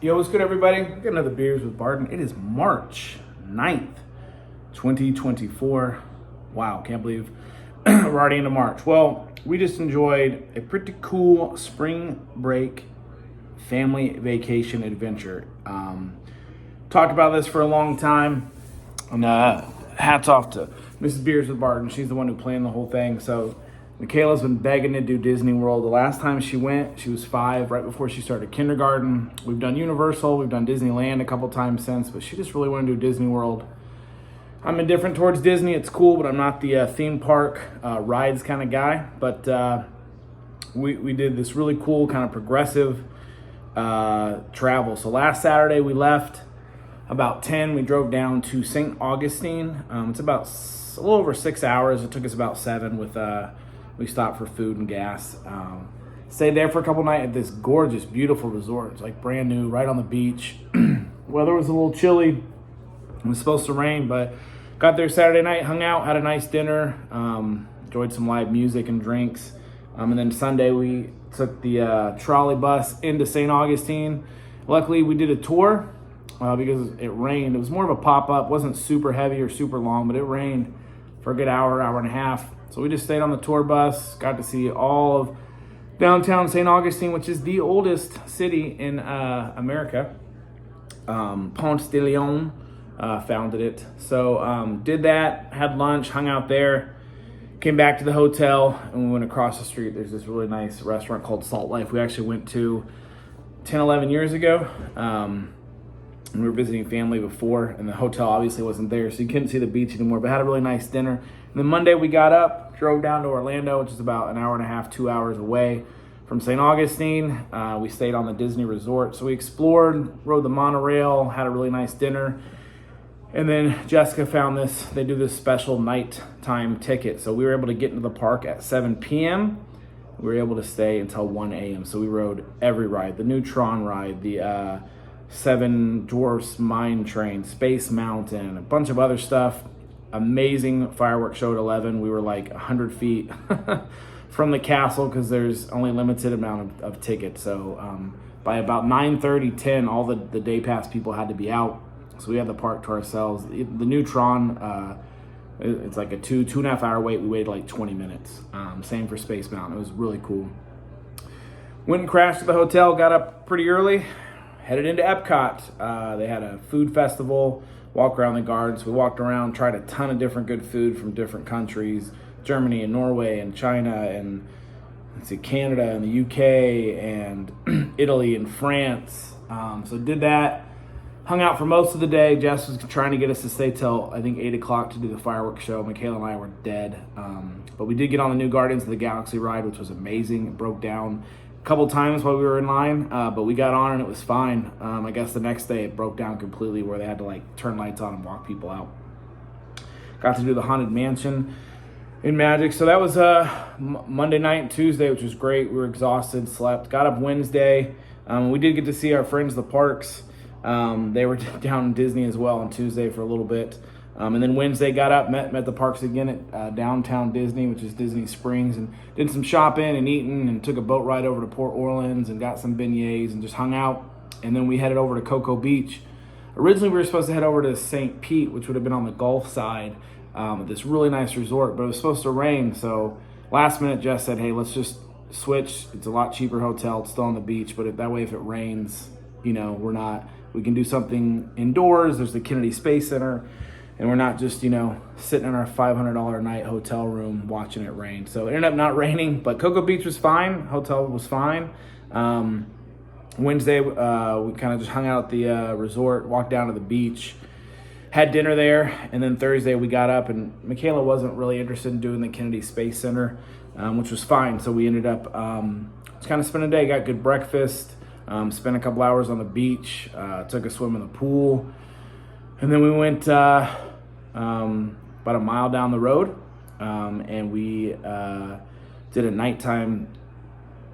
Yo, what's good, everybody? Got another Beers with Barton. It is March 9th, 2024. Wow, can't believe we're already into March. Well, we just enjoyed a pretty cool spring break family vacation adventure. Talked about this for a long time, and hats off to Mrs. Beers with Barton. She's the one who planned the whole thing. So Michaela's been begging to do Disney World. The last time she went, she was 5, right before she started kindergarten. We've done Universal, we've done Disneyland a couple times since, but she just really wanted to do Disney World. I'm indifferent towards Disney. It's cool, but I'm not the theme park rides kind of guy. But we did this really cool kind of progressive travel. So last Saturday we left about 10. We drove down to St. Augustine. It's about a little over 6 hours. It took us about 7 with... we stopped for food and gas. Stayed there for a couple nights at this gorgeous, beautiful resort. It's like brand new, right on the beach. Weather was a little chilly. It was supposed to rain, but got there Saturday night, hung out, had a nice dinner, enjoyed some live music and drinks. And then Sunday we took the trolley bus into St. Augustine. Luckily, we did a tour because it rained. It was more of a pop-up. Wasn't super heavy or super long, but it rained for a good hour and a half. So we just stayed on the tour bus, got to see all of downtown St. Augustine, which is the oldest city in America. Ponce de Leon founded it. So did that, had lunch, hung out there, came back to the hotel, and we went across the street. There's this really nice restaurant called Salt Life. We actually went to 10, 11 years ago. And we were visiting family before, and the hotel obviously wasn't there, so you couldn't see the beach anymore, but had a really nice dinner. And then Monday we got up, drove down to Orlando, which is about an hour and a half, 2 hours away from St. Augustine. We stayed on the Disney resort. So we explored, rode the monorail, had a really nice dinner. And then Jessica found this, they do this special nighttime ticket. So we were able to get into the park at 7 p.m. We were able to stay until 1 a.m. So we rode every ride, the Neutron ride, the Seven Dwarfs Mine Train, Space Mountain, a bunch of other stuff. Amazing fireworks show at 11. We were like 100 feet from the castle because there's only limited amount of tickets. So by about 9:30, 10, all the day pass people had to be out. So we had the park to ourselves. The Neutron, it's like a 2.5 hour wait. We waited like 20 minutes. Same for Space Mountain. It was really cool. Went and crashed at the hotel, got up pretty early. Headed into Epcot. They had a food festival, walk around the gardens. We walked around, tried a ton of different good food from different countries, Germany and Norway and China and Canada and the UK and Italy and France. So did that, hung out for most of the day. Jess was trying to get us to stay till I think 8 o'clock to do the fireworks show. Michaela and I were dead. But we did get on the new Guardians of the Galaxy ride, which was amazing. It broke down couple times while we were in line, but we got on and it was fine. I guess the next day it broke down completely where they had to like turn lights on and walk people out. Got to do the Haunted Mansion in Magic. So that was Monday night and Tuesday, which was great. We were exhausted, slept, got up Wednesday. We did get to see our friends, the Parks. They were down in Disney as well on Tuesday for a little bit. And then Wednesday got up, met the Parks again at downtown Disney, which is Disney Springs, and did some shopping and eating and took a boat ride over to Port Orleans and got some beignets and just hung out. And then we headed over to Cocoa Beach. Originally, we were supposed to head over to St. Pete, which would have been on the Gulf side, at this really nice resort, but it was supposed to rain. So last minute, Jess said, hey, let's just switch. It's a lot cheaper hotel. It's still on the beach, but that way if it rains, we can do something indoors. There's the Kennedy Space Center. And we're not just, sitting in our $500 a night hotel room watching it rain. So it ended up not raining, but Cocoa Beach was fine. Hotel was fine. Wednesday, we kind of just hung out at the resort, walked down to the beach, had dinner there. And then Thursday we got up, and Michaela wasn't really interested in doing the Kennedy Space Center, which was fine. So we ended up just kind of spending a day, got good breakfast, spent a couple hours on the beach, took a swim in the pool. And then we went about a mile down the road, and we did a nighttime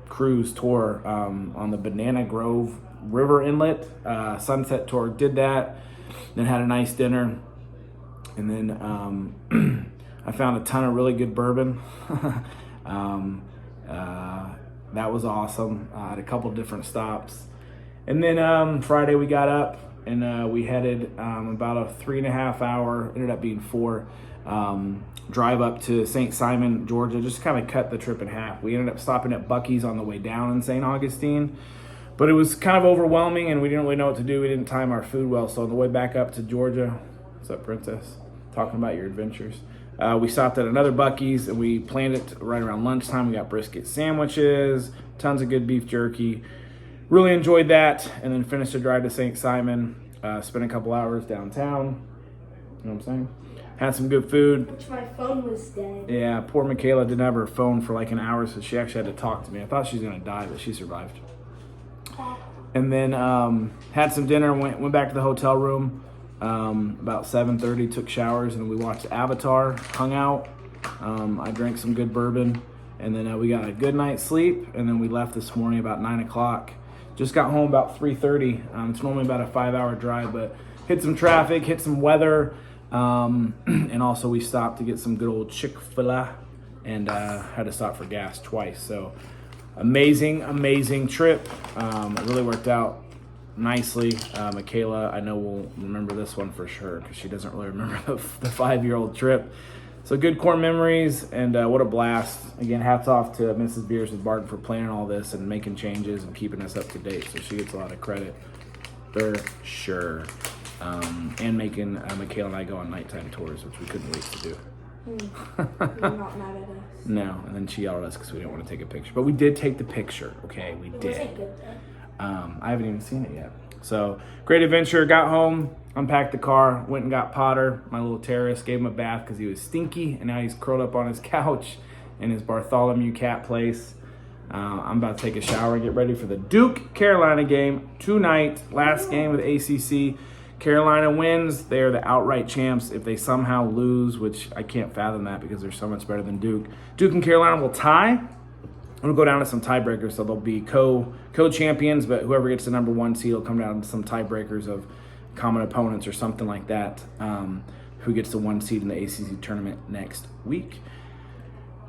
cruise tour on the Banana Grove River Inlet sunset tour. Did that, then had a nice dinner, and then I found a ton of really good bourbon. That was awesome. At a couple different stops. And then Friday we got up and we headed about a 3.5 hour, ended up being 4, drive up to St. Simon, Georgia. Just kind of cut the trip in half. We ended up stopping at Buc-ee's on the way down in St. Augustine. But it was kind of overwhelming, and we didn't really know what to do. We didn't time our food well. So on the way back up to Georgia, what's up, Princess? Talking about your adventures. We stopped at another Buc-ee's, and we planned it right around lunchtime. We got brisket sandwiches, tons of good beef jerky. Really enjoyed that, and then finished the drive to St. Simon. Spent a couple hours downtown. You know what I'm saying? Had some good food. Which my phone was dead. Yeah, poor Michaela didn't have her phone for like an hour, so she actually had to talk to me. I thought she was going to die, but she survived. And then had some dinner, went back to the hotel room about 7:30, took showers, and we watched Avatar, hung out. I drank some good bourbon, and then we got a good night's sleep, and then we left this morning about 9 o'clock. Just got home about 3:30. It's normally about a 5-hour drive, but hit some traffic, hit some weather, and also we stopped to get some good old Chick-fil-A and had to stop for gas twice. So amazing trip. It really worked out nicely. Michaela, I know will remember this one for sure because she doesn't really remember the 5-year-old trip. So good core memories, and what a blast. Again, hats off to Mrs. Beers with Barton for planning all this and making changes and keeping us up to date. So she gets a lot of credit for sure. And making Michaela and I go on nighttime tours, which we couldn't wait to do. You're not mad at us. No, and then she yelled at us because we didn't want to take a picture. But we did take the picture, okay? We did. Was it good though? I haven't even seen it yet. So, great adventure. Got home, unpacked the car, went and got Potter, my little terrorist, gave him a bath because he was stinky, and now he's curled up on his couch in his Bartholomew cat place. I'm about to take a shower and get ready for the Duke-Carolina game tonight. Last game of the ACC. Carolina wins. They are the outright champs. If they somehow lose, which I can't fathom that because they're so much better than Duke. Duke and Carolina will tie. It'll go down to some tiebreakers, so they'll be co-champions, but whoever gets the number 1 seed will come down to some tiebreakers of common opponents or something like that, who gets the 1 seed in the ACC tournament next week.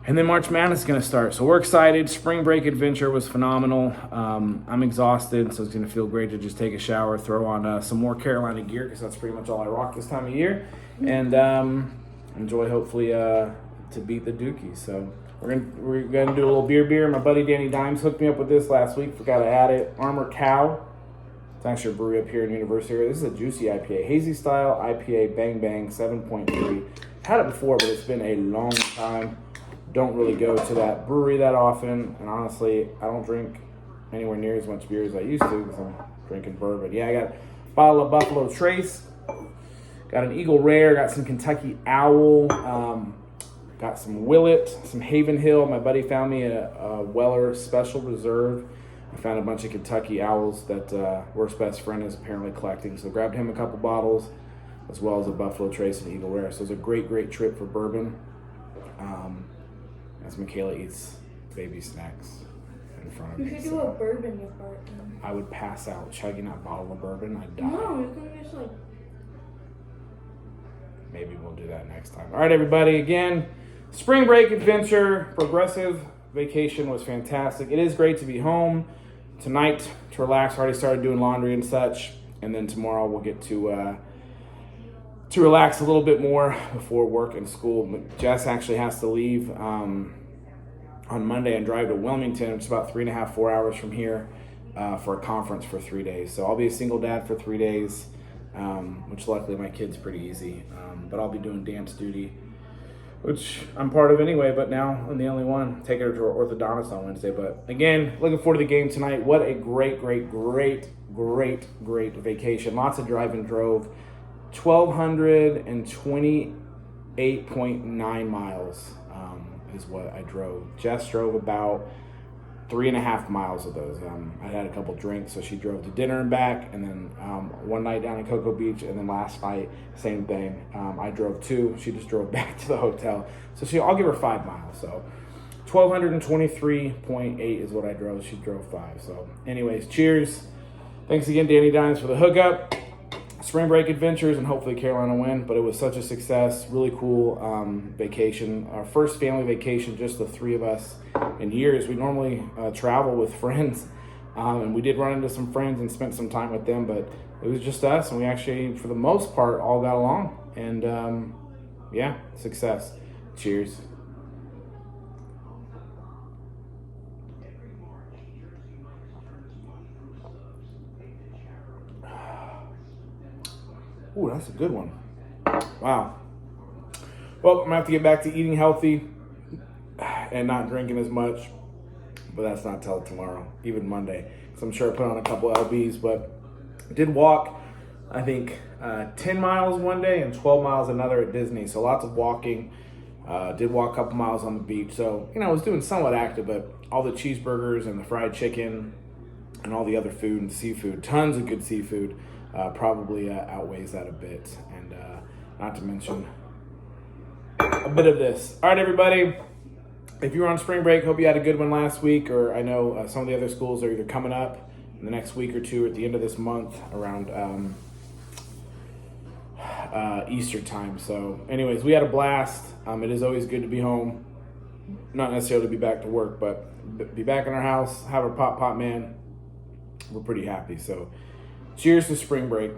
And then March Madness is going to start, so we're excited. Spring break adventure was phenomenal. I'm exhausted, so it's going to feel great to just take a shower, throw on some more Carolina gear, because that's pretty much all I rock this time of year, and enjoy, hopefully, to beat the Dukies. So we're gonna do a little beer. My buddy Danny Dimes hooked me up with this last week. Forgot to add it. Armor Cow. It's actually a brewery up here in University area. This is a juicy IPA, hazy style IPA, bang 7.3. Had it before, but it's been a long time. Don't really go to that brewery that often, and honestly, I don't drink anywhere near as much beer as I used to because I'm drinking bourbon. Yeah, I got a bottle of Buffalo Trace, got an Eagle Rare, got some Kentucky Owl, got some Willet, some Haven Hill. My buddy found me a Weller Special Reserve. I found a bunch of Kentucky Owls that Worst Best Friend is apparently collecting, so grabbed him a couple bottles, as well as a Buffalo Trace and Eagle Rare. So it was a great trip for bourbon. As Michaela eats baby snacks in front of me. You should do a bourbon with Barton. I would pass out chugging that bottle of bourbon. I'd die. No, you can just like... Maybe we'll do that next time. All right, everybody. Again, spring break adventure, progressive vacation was fantastic. It is great to be home tonight to relax. Already started doing laundry and such. And then tomorrow we'll get to relax a little bit more before work and school. Jess actually has to leave on Monday and drive to Wilmington, which is about 3.5, 4 hours from here, for a conference for 3 days. So I'll be a single dad for 3 days, which luckily my kid's pretty easy. But I'll be doing dance duty, which I'm part of anyway, but now I'm the only one. Taking her to her orthodontist on Wednesday. But again, looking forward to the game tonight. What a great vacation. Lots of drive and drove. 1,228.9 miles is what I drove. Jess drove about 3.5 miles of those. I had a couple drinks, so she drove to dinner and back, and then one night down in Cocoa Beach, and then last night, same thing. I drove 2. She just drove back to the hotel. So I'll give her 5 miles. So 1,223.8 is what I drove. She drove 5. So anyways, cheers. Thanks again, Danny Dimes, for the hookup. Spring break adventures, and hopefully Carolina win, but it was such a success. Really cool vacation. Our first family vacation, just the 3 of us in years. We normally travel with friends, And we did run into some friends and spent some time with them, but it was just us, and we actually, for the most part, all got along. And yeah, success. Cheers. Ooh, that's a good one. Wow. Well, I'm gonna have to get back to eating healthy and not drinking as much, but that's not till tomorrow, even Monday. So I'm sure I put on a couple lbs, but I did walk, I think, 10 miles one day and 12 miles another at Disney. So lots of walking. Did walk a couple miles on the beach. So, I was doing somewhat active, but all the cheeseburgers and the fried chicken and all the other food and seafood, tons of good seafood, probably outweighs that a bit. And not to mention a bit of this. All right, everybody. If you were on spring break, hope you had a good one last week, or I know some of the other schools are either coming up in the next week or two, or at the end of this month around Easter time. So anyways, we had a blast. It is always good to be home, not necessarily be back to work, but be back in our house, have our pop man. We're pretty happy. So cheers to spring break.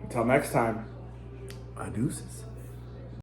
Until next time, adeuces.